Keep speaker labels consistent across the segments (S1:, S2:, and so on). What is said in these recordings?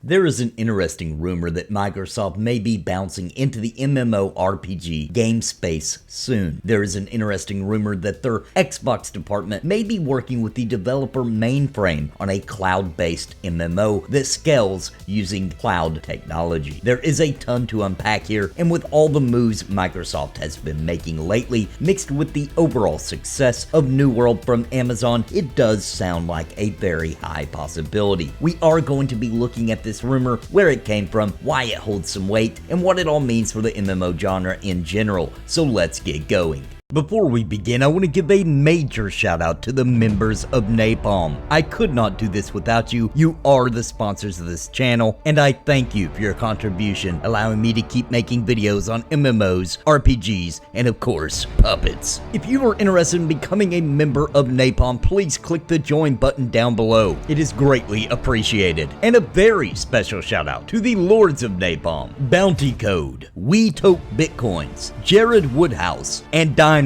S1: There is an interesting rumor that Microsoft may be bouncing into the MMORPG game space soon. There is an interesting rumor that their Xbox department may be working with the developer Mainframe on a cloud-based MMO that scales using cloud technology. There is a ton to unpack here, and with all the moves Microsoft has been making lately, mixed with the overall success of New World from Amazon, it does sound like a very high possibility. We are going to be looking at this rumor, where it came from, why it holds some weight, and what it all means for the MMO genre in general. So let's get going. Before we begin, I want to give a major shout out to the members of Napalm. I could not do this without you. You are the sponsors of this channel, and I thank you for your contribution, allowing me to keep making videos on MMOs, RPGs, and of course, puppets. If you are interested in becoming a member of Napalm, please click the join button down below. It is greatly appreciated. And a very special shout out to the Lords of Napalm, Bounty Code, We Tote Bitcoins, Jared Woodhouse, and Daimlos.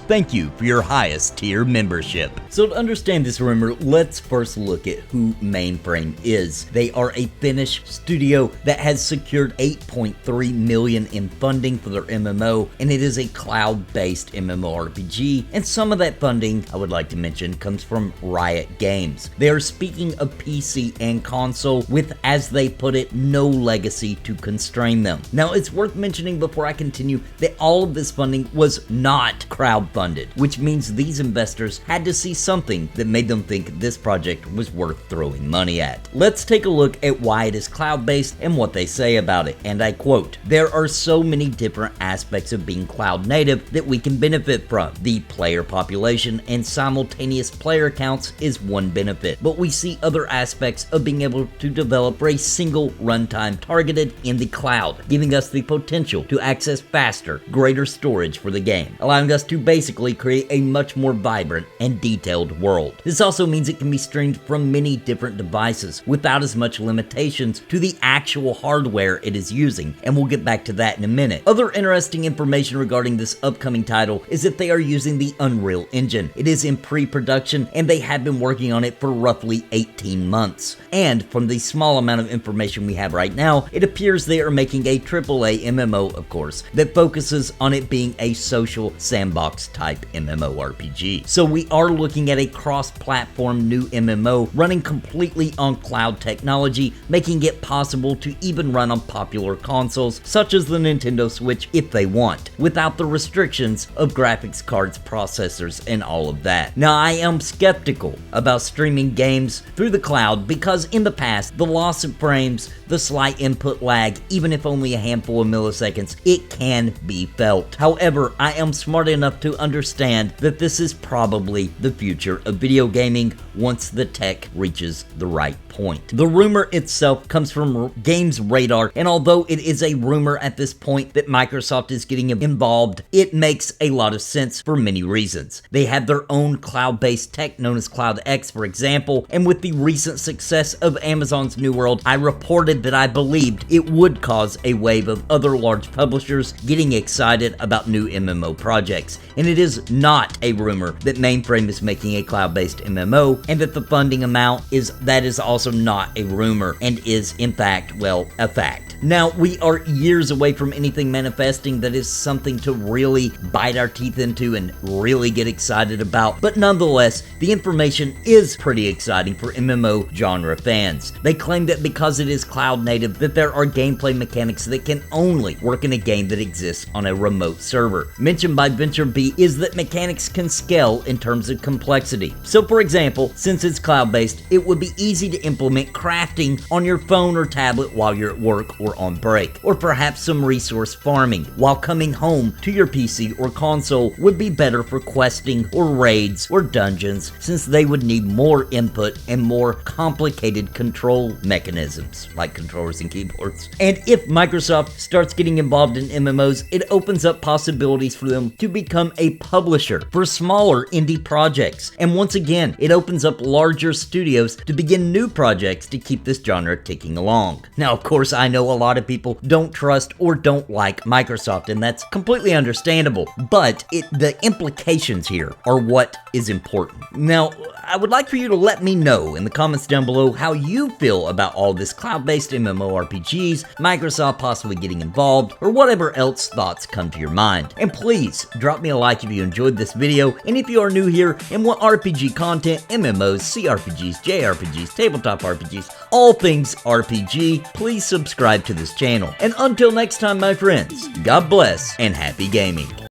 S1: Thank you for your highest tier membership. So to understand this rumor, let's first look at who Mainframe is. They are a Finnish studio that has secured 8.3 million in funding for their MMO, and it is a cloud-based MMORPG, and some of that funding, I would like to mention, comes from Riot Games. They are speaking of PC and console with, as they put it, no legacy to constrain them. Now, it's worth mentioning before I continue that all of this funding was not crowdfunded, which means these investors had to see something that made them think this project was worth throwing money at. Let's take a look at why it is cloud-based and what they say about it, and I quote, "There are so many different aspects of being cloud native that we can benefit from. The player population and simultaneous player counts is one benefit, but we see other aspects of being able to develop for a single runtime targeted in the cloud, giving us the potential to access faster, greater storage for the game, allowing us to basically create a much more vibrant and detailed world. This also means it can be streamed from many different devices without as much limitations to the actual hardware it is using, and we'll get back to that in a minute. Other interesting information regarding this upcoming title is that they are using the Unreal Engine. It is in pre-production, and they have been working on it for roughly 18 months. And from the small amount of information we have right now, it appears they are making a AAA MMO, of course, that focuses on it being a social sandbox type MMORPG. So we are looking at a cross-platform new MMO running completely on cloud technology, making it possible to even run on popular consoles such as the Nintendo Switch if they want, without the restrictions of graphics cards, processors, and all of that. Now, I am skeptical about streaming games through the cloud because in the past, the loss of frames, the slight input lag, even if only a handful of milliseconds, it can be felt. However, I am smart enough to understand that this is probably the future of video gaming once the tech reaches the right point. The rumor itself comes from Games Radar, and although it is a rumor at this point that Microsoft is getting involved, it makes a lot of sense for many reasons. They have their own cloud-based tech known as CloudX, for example, and with the recent success of Amazon's New World, I reported that I believed it would cause a wave of other large publishers getting excited about new MMO projects. And it is not a rumor that Mainframe is making a cloud-based MMO, and that the funding amount is also not a rumor, and is in fact, well, a fact. Now, we are years away from anything manifesting that is something to really bite our teeth into and really get excited about, but nonetheless, the information is pretty exciting for MMO genre fans. They claim that because it is cloud native, that there are gameplay mechanics that can only work in a game that exists on a remote server. Mentioned by VentureB is that mechanics can scale in terms of complexity. So for example, since it's cloud-based, it would be easy to implement crafting on your phone or tablet while you're at work or on break, or perhaps some resource farming while coming home to your PC or console would be better for questing or raids or dungeons, since they would need more input and more complicated control mechanisms like controllers and keyboards. And if Microsoft starts getting involved in MMOs, it opens up possibilities for them to become a publisher for smaller indie projects, and once again, it opens up larger studios to begin new projects to keep this genre ticking along. Now, of course, I know a lot of people don't trust or don't like Microsoft, and that's completely understandable, but the implications here are what is important. Now, I would like for you to let me know in the comments down below how you feel about all this cloud-based MMORPGs, Microsoft possibly getting involved, or whatever else thoughts come to your mind. And please, drop me a like if you enjoyed this video, and if you are new here and want RPG content, MMOs, CRPGs, JRPGs, tabletop RPGs, all things RPG, please subscribe to this channel. And until next time, my friends, God bless and happy gaming.